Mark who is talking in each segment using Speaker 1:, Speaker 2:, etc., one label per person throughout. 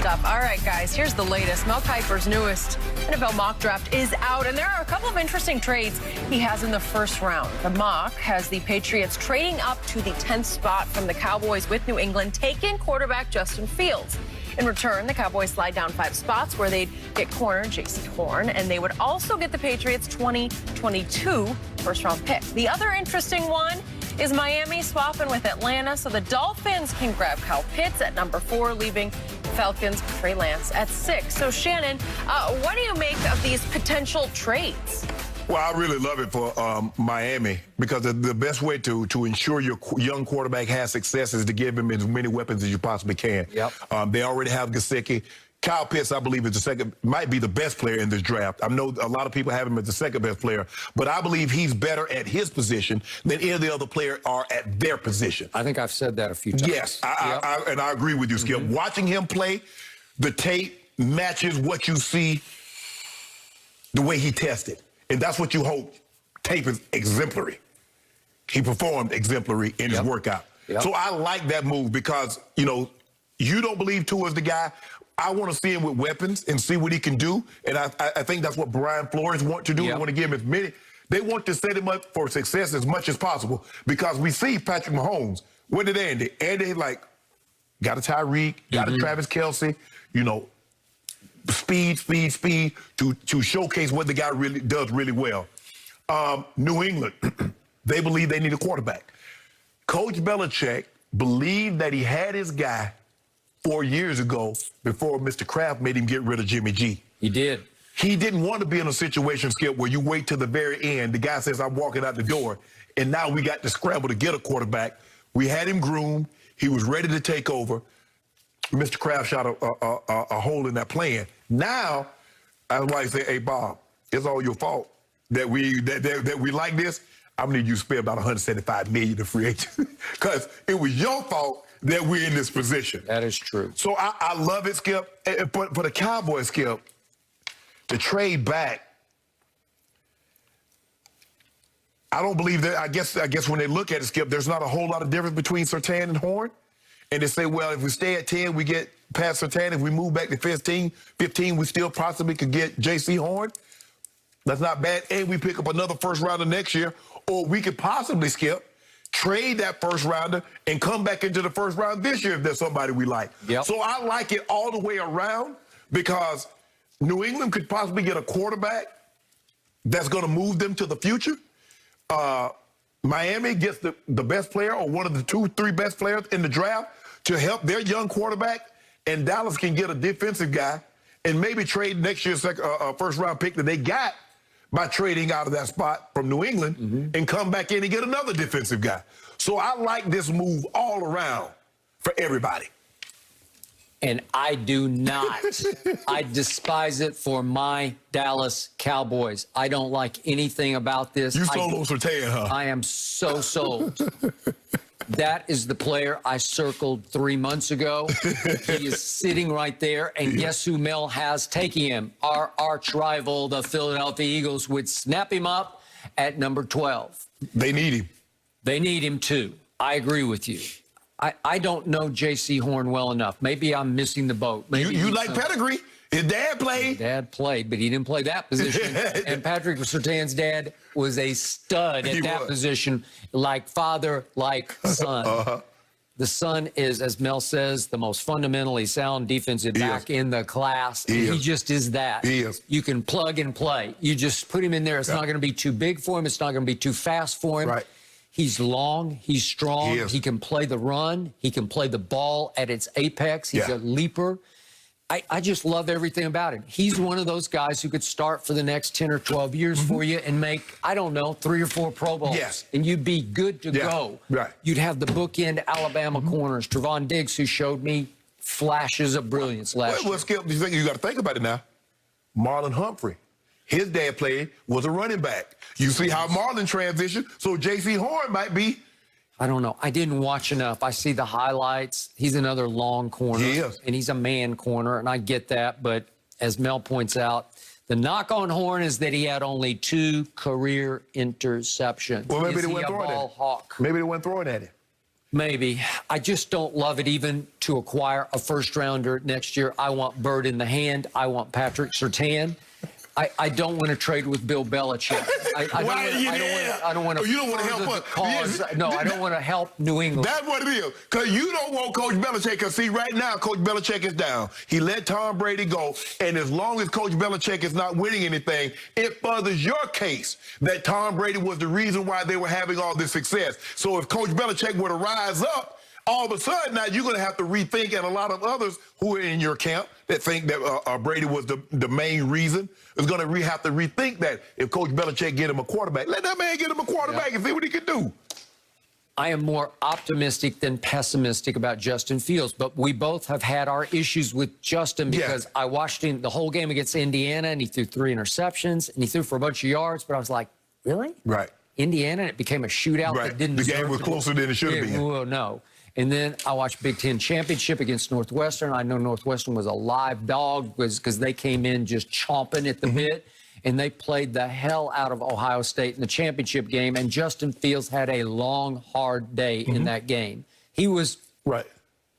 Speaker 1: stuff. All right, guys, here's the latest. Mel Kiper's newest NFL mock draft is out, and there are a couple of interesting trades he has in the first round. The mock has the Patriots trading up to the 10th spot from the Cowboys with New England, taking quarterback Justin Fields. In return, the Cowboys slide down 5 spots where they'd get corner J.C. Horn, and they would also get the Patriots' 2022 first-round pick. The other interesting one is Miami swapping with Atlanta, so the Dolphins can grab Kyle Pitts at number 4, leaving Falcons Trey Lance at 6. So, Shannon, what do you make of these potential trades?
Speaker 2: Well, I really love it for Miami because the best way to ensure your young quarterback has success is to give him as many weapons as you possibly can.
Speaker 3: Yep.
Speaker 2: They already have Gesicki. Kyle Pitts, I believe, is the second, might be the best player in this draft. I know a lot of people have him as the second best player, but I believe he's better at his position than any of the other players are at their position.
Speaker 3: I think I've said that a few times.
Speaker 2: Yes, and I agree with you, Skip. Watching him play, the tape matches what you see the way he tested. And that's what you hope. Tape is exemplary. He performed exemplary in his workout. So I like that move because, you know, you don't believe Tua's the guy. I want to see him with weapons and see what he can do. And I think that's what Brian Flores want to do. They want to give him as many. They want to set him up for success as much as possible because we see Patrick Mahomes. What did Andy? Andy, like, got a Tyreek, got a Travis Kelce, you know, speed to showcase what the guy really does really well. New England, they believe they need a quarterback. Coach Belichick believed that he had his guy 4 years ago before Mr. Kraft made him get rid of Jimmy G.
Speaker 3: He did. He
Speaker 2: didn't want to be in a situation, Skip, where you wait till the very end. The guy says, I'm walking out the door, and now we got to scramble to get a quarterback. We had him groomed. He was ready to take over. Mr. Kraft shot a hole in that plan. Now, that's why I say, hey, Bob, it's all your fault that we like this. I'm going to need you to spend about $175 million in free agents because it was your fault that we're in this position.
Speaker 3: That is true.
Speaker 2: So I love it, Skip. But for the Cowboys, Skip, to trade back, I don't believe that. I guess when they look at it, Skip, there's not a whole lot of difference between Surtain and Horn. And they say, well, if we stay at 10, we get past Surtain. If we move back to 15, we still possibly could get J.C. Horn. That's not bad. And we pick up another first rounder next year. Or we could possibly, Skip, trade that first rounder and come back into the first round this year if there's somebody we like. So I like it all the way around because New England could possibly get a quarterback that's going to move them to the future. Miami gets the best player or one of the 2-3 best players in the draft to help their young quarterback, and Dallas can get a defensive guy and maybe trade next year's first-round pick that they got by trading out of that spot from New England and come back in and get another defensive guy. So I like this move all around for everybody.
Speaker 3: And I do not. I despise it for my Dallas Cowboys. I don't like anything about this.
Speaker 2: You sold on Surtain, huh?
Speaker 3: I am so sold. That is the player I circled 3 months ago. He is sitting right there, and guess who Mel has taking him? Our arch rival, the Philadelphia Eagles, would snap him up at number 12.
Speaker 2: They need him.
Speaker 3: They need him, too. I agree with you. I don't know J.C. Horn well enough. Maybe I'm missing the boat. Maybe
Speaker 2: you like pedigree. His dad played.
Speaker 3: His dad played, but he didn't play that position. And Patrick Surtain's dad was a stud at that position, like father, like son. The son is, as Mel says, the most fundamentally sound defensive back in the class. He just is that.
Speaker 2: He is.
Speaker 3: You can plug and play. You just put him in there. It's not going to be too big for him. It's not going to be too fast for him. He's long. He's strong. He can play the run. He can play the ball at its apex. He's a leaper. I just love everything about him. He's one of those guys who could start for the next 10 or 12 years for you and make, I don't know, 3 or 4 Pro Bowls. And you'd be good to go. You'd have the bookend Alabama corners. Trevon Diggs, who showed me flashes of brilliance last year.
Speaker 2: Well, Skip, you got to think about it now. Marlon Humphrey. His dad played, was a running back. You see how Marlon transitioned, so J.C. Horn might be.
Speaker 3: I don't know. I didn't watch enough. I see the highlights. He's another long corner.
Speaker 2: He is.
Speaker 3: And he's a man corner, and I get that. But as Mel points out, the knock on Horn is that he had only 2 career interceptions.
Speaker 2: Well, maybe they weren't throwing at him.
Speaker 3: Hawk?
Speaker 2: Maybe they weren't throwing at him.
Speaker 3: Maybe. I just don't love it even to acquire a first-rounder next year. I want Bird in the hand. I want Patrick Surtain. I don't want to trade with Bill Belichick. I don't want to.
Speaker 2: You don't want to help us.
Speaker 3: Cause. No, I don't want to help New England.
Speaker 2: That's what it is. Because you don't want Coach Belichick. Because, see, right now, Coach Belichick is down. He let Tom Brady go. And as long as Coach Belichick is not winning anything, it furthers your case that Tom Brady was the reason why they were having all this success. So if Coach Belichick were to rise up, all of a sudden now you're going to have to rethink, and a lot of others who are in your camp that think that Brady was the main reason is going to have to rethink that. If Coach Belichick get him a quarterback, let that man get him a quarterback and see what he can do.
Speaker 3: I am more optimistic than pessimistic about Justin Fields, but we both have had our issues with Justin because I watched him the whole game against Indiana, and he threw 3 interceptions, and he threw for a bunch of yards, but I was like, really?
Speaker 2: Right.
Speaker 3: Indiana, and it became a shootout that didn't deserve.
Speaker 2: The game was closer than it should have been.
Speaker 3: Well, no. And then I watched Big Ten Championship against Northwestern. I know Northwestern was a live dog because they came in just chomping at the bit, and they played the hell out of Ohio State in the championship game, and Justin Fields had a long, hard day in that game. He was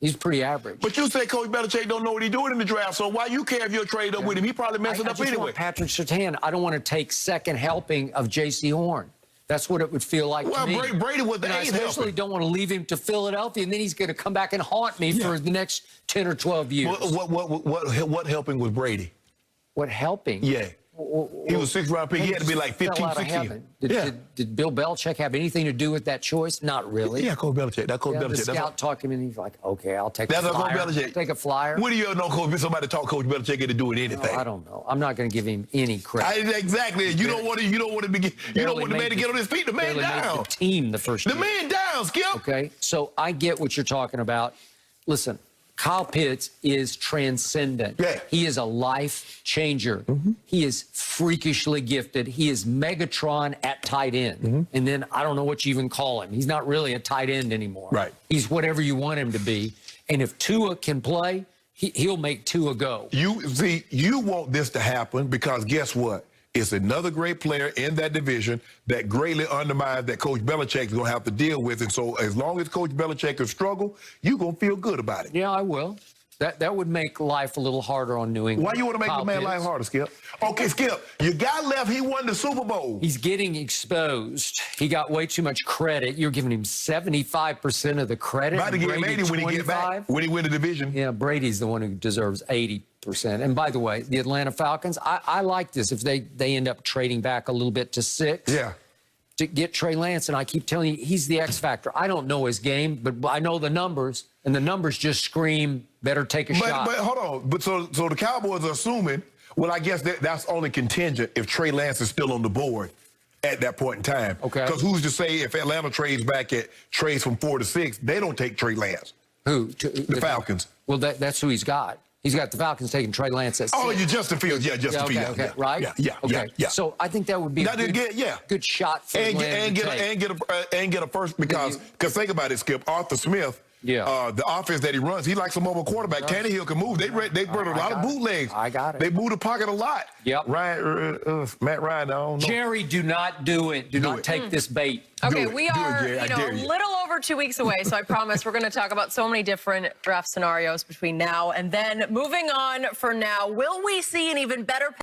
Speaker 3: he's pretty average.
Speaker 2: But you say Coach Belichick don't know what he's doing in the draft, so why you care if you'll trade up with him? He probably messed it up anyway.
Speaker 3: Want Patrick Surtain. I don't want to take second helping of J.C. Horn. That's what it would feel like to me.
Speaker 2: Well, Brady was the eighth helping.
Speaker 3: I especially don't want to leave him to Philadelphia, and then he's going to come back and haunt me for the next 10 or 12 years.
Speaker 2: What helping was Brady?
Speaker 3: What helping?
Speaker 2: Yeah. He was 6th round pick. He had to be like 15, 16.
Speaker 3: Did Bill Belichick have anything to do with that choice? Not really.
Speaker 2: Yeah, Coach Belichick. That's Coach Belichick.
Speaker 3: The scout talked him, and he's like, okay, I'll take a flyer.
Speaker 2: That's Coach Belichick.
Speaker 3: Take a flyer.
Speaker 2: When do you know somebody talk Coach Belichick into doing anything?
Speaker 3: I don't know. I'm not going to give him any credit.
Speaker 2: Exactly. You don't want the man to get on his feet. The man down.
Speaker 3: The team the first year.
Speaker 2: The man down, Skip.
Speaker 3: Okay, so I get what you're talking about. Listen, Kyle Pitts is transcendent.
Speaker 2: Yeah.
Speaker 3: He is a life changer. He is freakishly gifted. He is Megatron at tight end. And then I don't know what you even call him. He's not really a tight end anymore.
Speaker 2: Right.
Speaker 3: He's whatever you want him to be. And if Tua can play, he'll make Tua go.
Speaker 2: You want this to happen because guess what? It's another great player in that division that greatly undermines that Coach Belichick's going to have to deal with. And so as long as Coach Belichick can struggle, you're going to feel good about it.
Speaker 3: Yeah, I will. That would make life a little harder on New England.
Speaker 2: Why you want to make the man life harder, Skip? Okay, Skip, your guy left. He won the Super Bowl.
Speaker 3: He's getting exposed. He got way too much credit. You're giving him 75% of the credit.
Speaker 2: About to give him 80 when he get back, when he win the division.
Speaker 3: Yeah, Brady's the one who deserves 80%. And by the way, the Atlanta Falcons, I like this. If they end up trading back a little bit to 6.
Speaker 2: Yeah.
Speaker 3: To get Trey Lance, and I keep telling you, he's the X factor. I don't know his game, but I know the numbers, and the numbers just scream, better take a shot.
Speaker 2: But hold on. But so the Cowboys are assuming, well, I guess that's only contingent if Trey Lance is still on the board at that point in time.
Speaker 3: Okay.
Speaker 2: Because who's to say if Atlanta trades from 4 to 6, they don't take Trey Lance?
Speaker 3: Who?
Speaker 2: The Falcons.
Speaker 3: Well, that's who he's got. He's got the Falcons taking Trey Lance at 6.
Speaker 2: Oh, you Justin Fields. Yeah, Justin Fields.
Speaker 3: Okay, right?
Speaker 2: Yeah.
Speaker 3: So I think that would be a good shot for
Speaker 2: and get a first because think about it, Skip. Arthur Smith.
Speaker 3: Yeah.
Speaker 2: The offense that he runs, he likes a mobile quarterback. Tannehill can move. They run a lot of bootlegs.
Speaker 3: I got it.
Speaker 2: They move the pocket a lot.
Speaker 3: Yep.
Speaker 2: Matt Ryan, I don't know.
Speaker 3: Jerry, do not do it. Do not take this bait.
Speaker 1: Okay, we are a little over 2 weeks away, so I promise we're going to talk about so many different draft scenarios between now and then. Moving on for now, will we see an even better